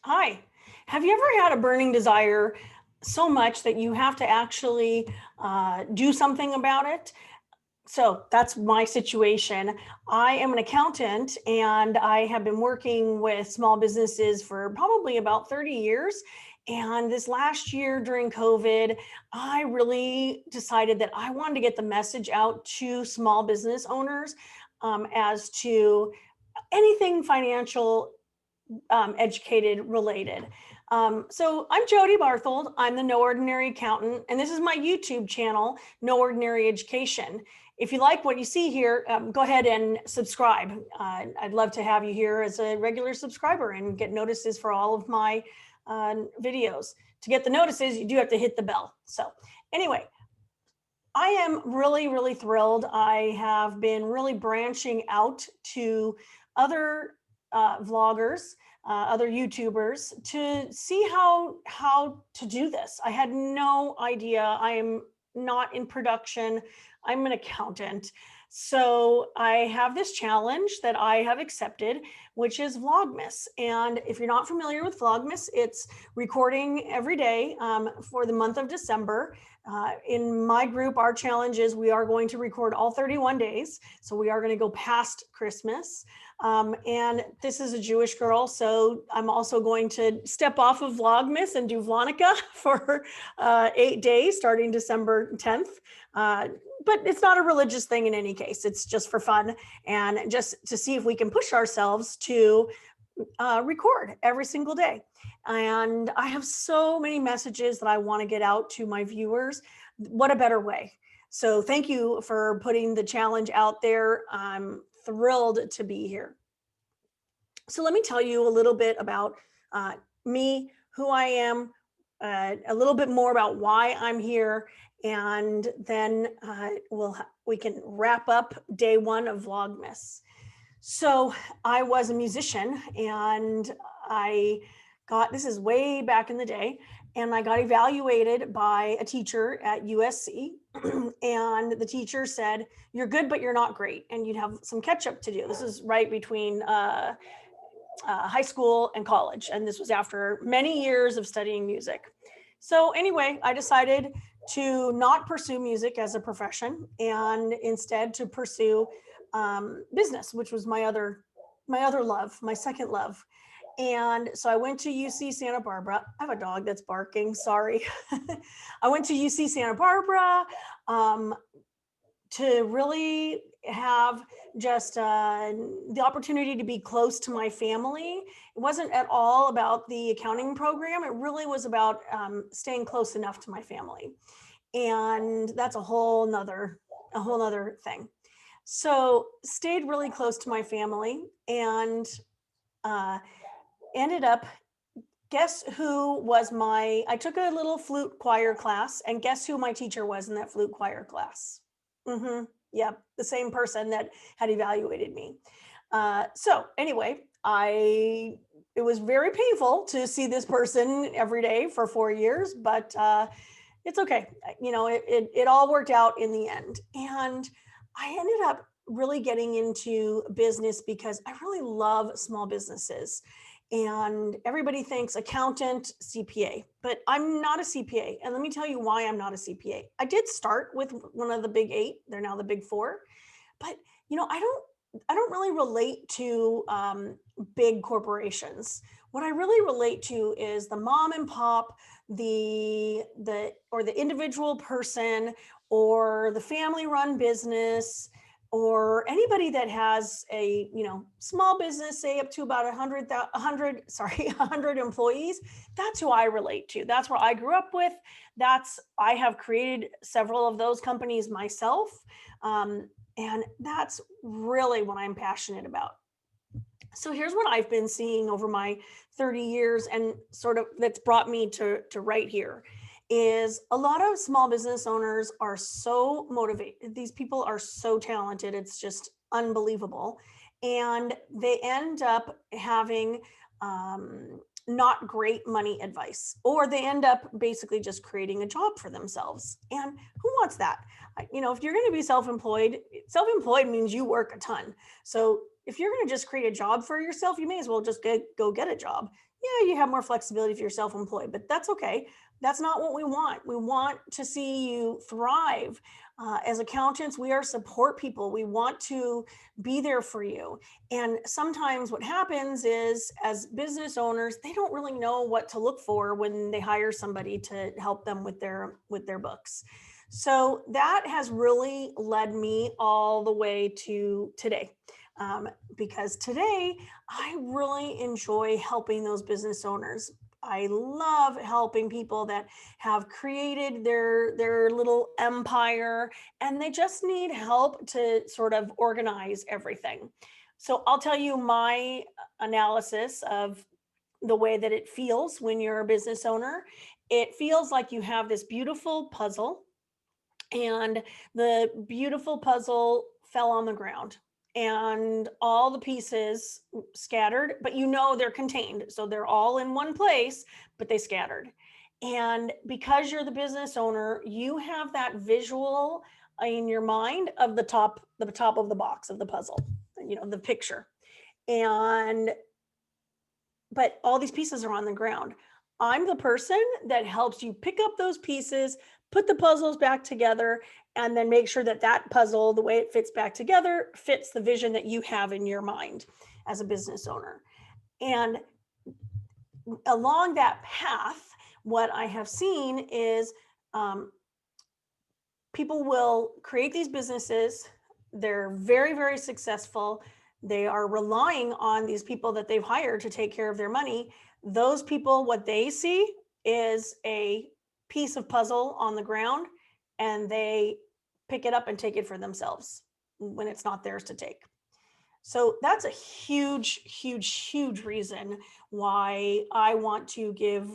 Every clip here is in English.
Hi. Have you ever had a burning desire so much that you have to actually do something about it? So that's my situation. I am an accountant and I have been working with small businesses for probably about 30 years. And this last year during COVID, I really decided that I wanted to get the message out to small business owners as to anything financial educated related. So I'm Jody Barthold. I'm the No Ordinary Accountant, and this is my YouTube channel, No Ordinary Education. If you like what you see here, go ahead and subscribe. I'd love to have you here as a regular subscriber and get notices for all of my videos. To get the notices, you do have to hit the bell. So anyway, I am really, really thrilled. I have been really branching out to other vloggers, other YouTubers to see how to do this. I had no idea. I am not in production. I'm an accountant. So I have this challenge that I have accepted, which is Vlogmas. And if you're not familiar with Vlogmas, it's recording every day for the month of December. In my group, our challenge is we are going to record all 31 days. So we are going to go past Christmas. And this is a Jewish girl, so I'm also going to step off of Vlogmas and do Vlonica for 8 days starting December 10th. But it's not a religious thing in any case. It's just for fun and just to see if we can push ourselves to record every single day. And I have so many messages that I want to get out to my viewers. What a better way. So thank you for putting the challenge out there. I'm thrilled to be here. So let me tell you a little bit about me, who I am, a little bit more about why I'm here, and then we can wrap up day one of Vlogmas. So I was a musician and this is way back in the day, and I got evaluated by a teacher at USC. And the teacher said, "You're good, but you're not great. And you'd have some catch up to do." This is right between high school and college. And this was after many years of studying music. So anyway, I decided to not pursue music as a profession and instead to pursue business, which was my other love, my second love. And so I went to UC Santa Barbara. I have a dog that's barking, sorry. I went to UC Santa Barbara to really have just the opportunity to be close to my family. It wasn't at all about the accounting program. It really was about staying close enough to my family. And that's a whole nother thing. So stayed really close to my family and ended up, guess who was I took a little flute choir class, and guess who my teacher was in that flute choir class? Yeah, the same person that had evaluated me. So anyway, it was very painful to see this person every day for 4 years, but it's okay. You know, it all worked out in the end. And I ended up really getting into business because I really love small businesses. And everybody thinks accountant, CPA, but I'm not a CPA. And let me tell you why I'm not a CPA. I did start with one of the big 8. They're now the big 4. But, you know, I don't really relate to big corporations. What I really relate to is the mom and pop, the individual person, or the family run business, or anybody that has a small business, say up to about 100 employees. That's who I relate to. That's where I grew up with. I have created several of those companies myself, and that's really what I'm passionate about. So here's what I've been seeing over my 30 years, and sort of that's brought me to right here. Is a lot of small business owners are so motivated. These people are so talented. It's just unbelievable. And they end up having not great money advice, or they end up basically just creating a job for themselves. And who wants that? If you're going to be self-employed means you work a ton. So if you're going to just create a job for yourself, you may as well just go get a job. Yeah, you have more flexibility if you're self-employed, but that's okay. That's not what we want. We want to see you thrive. As accountants, we are support people. We want to be there for you. And sometimes what happens is, as business owners, they don't really know what to look for when they hire somebody to help them with their books. So that has really led me all the way to today. Because today I really enjoy helping those business owners. I love helping people that have created their little empire and they just need help to sort of organize everything. So I'll tell you my analysis of the way that it feels when you're a business owner. It feels like you have this beautiful puzzle, and the beautiful puzzle fell on the ground and all the pieces scattered, but you know they're contained. So they're all in one place, but they scattered. And because you're the business owner, you have that visual in your mind of the top of the box of the puzzle, the picture. And but all these pieces are on the ground. I'm the person that helps you pick up those pieces, put the puzzles back together, and then make sure that that puzzle, the way it fits back together, fits the vision that you have in your mind as a business owner. And along that path, what I have seen is people will create these businesses. They're very, very successful. They are relying on these people that they've hired to take care of their money. Those people, what they see is a piece of puzzle on the ground, and they pick it up and take it for themselves when it's not theirs to take. So that's a huge, huge, huge reason why I want to give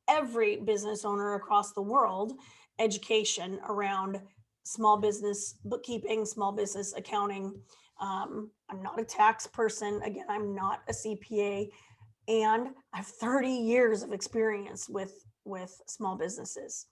every business owner across the world education around small business bookkeeping, small business accounting. I'm not a tax person. Again, I'm not a CPA, and I have 30 years of experience with small businesses.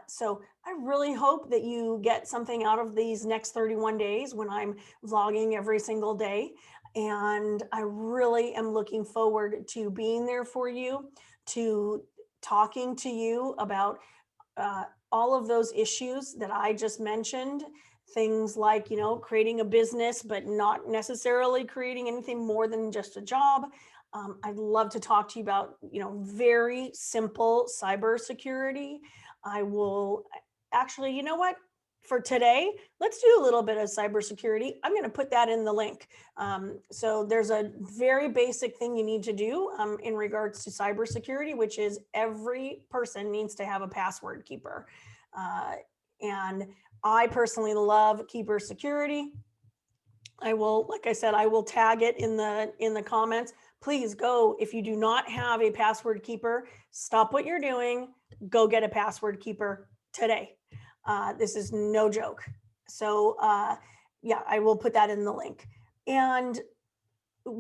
So I really hope that you get something out of these next 31 days when I'm vlogging every single day. And I really am looking forward to being there for you, to talking to you about all of those issues that I just mentioned. Things like, creating a business, but not necessarily creating anything more than just a job. I'd love to talk to you about, very simple cybersecurity. I will actually, you know what? For today, let's do a little bit of cybersecurity. I'm going to put that in the link. So there's a very basic thing you need to do in regards to cybersecurity, which is every person needs to have a password keeper. And I personally love Keeper Security. Like I said, I will tag it in the comments. Please go, if you do not have a password keeper, stop what you're doing, go get a password keeper today. This is no joke. So yeah, I will put that in the link. And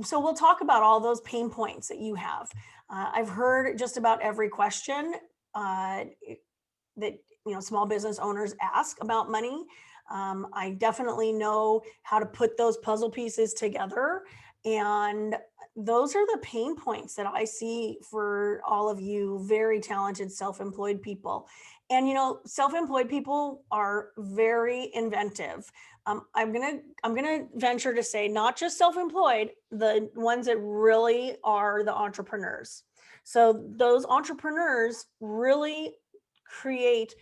so we'll talk about all those pain points that you have. I've heard just about every question that small business owners ask about money. I definitely know how to put those puzzle pieces together. And those are the pain points that I see for all of you very talented self-employed people. And self-employed people are very inventive. I'm gonna venture to say not just self-employed, the ones that really are the entrepreneurs. So those entrepreneurs really create,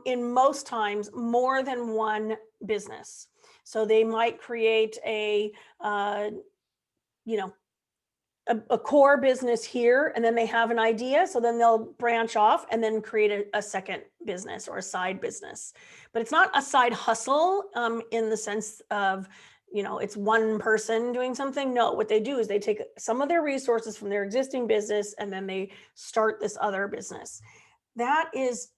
in most times, more than one business. So they might create a core business here, and then they have an idea, so then they'll branch off and then create a second business or a side business. But it's not a side hustle in the sense of it's one person doing something. No, what they do is they take some of their resources from their existing business and then they start this other business. That is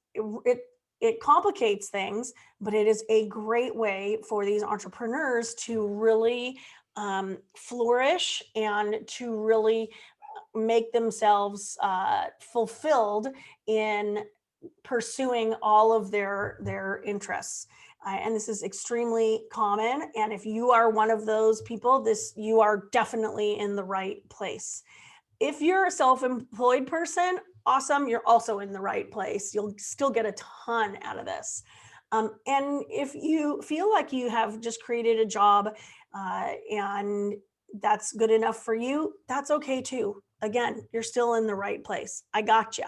it complicates things, but it is a great way for these entrepreneurs to really flourish and to really make themselves fulfilled in pursuing all of their interests. And this is extremely common. And if you are one of those people, you are definitely in the right place. If you're a self-employed person, awesome, you're also in the right place. You'll still get a ton out of this. And if you feel like you have just created a job and that's good enough for you, that's okay too. Again, you're still in the right place. I got you.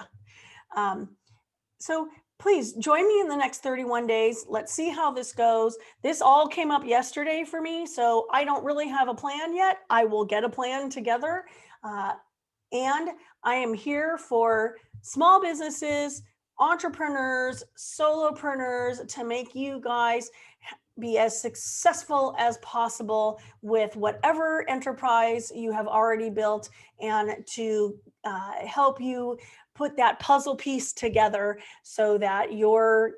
So please join me in the next 31 days. Let's see how this goes. This all came up yesterday for me, so I don't really have a plan yet. I will get a plan together. And I am here for small businesses, entrepreneurs, solopreneurs to make you guys be as successful as possible with whatever enterprise you have already built, and to help you put that puzzle piece together so that your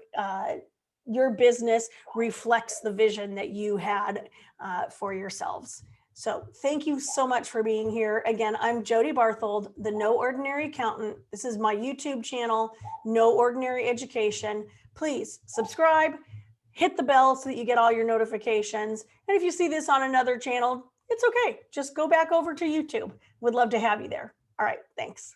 business reflects the vision that you had for yourselves. So thank you so much for being here. Again, I'm Jody Barthold, the No Ordinary Accountant. This is my YouTube channel, No Ordinary Education. Please subscribe, hit the bell so that you get all your notifications. And if you see this on another channel, it's okay. Just go back over to YouTube. Would love to have you there. All right, thanks.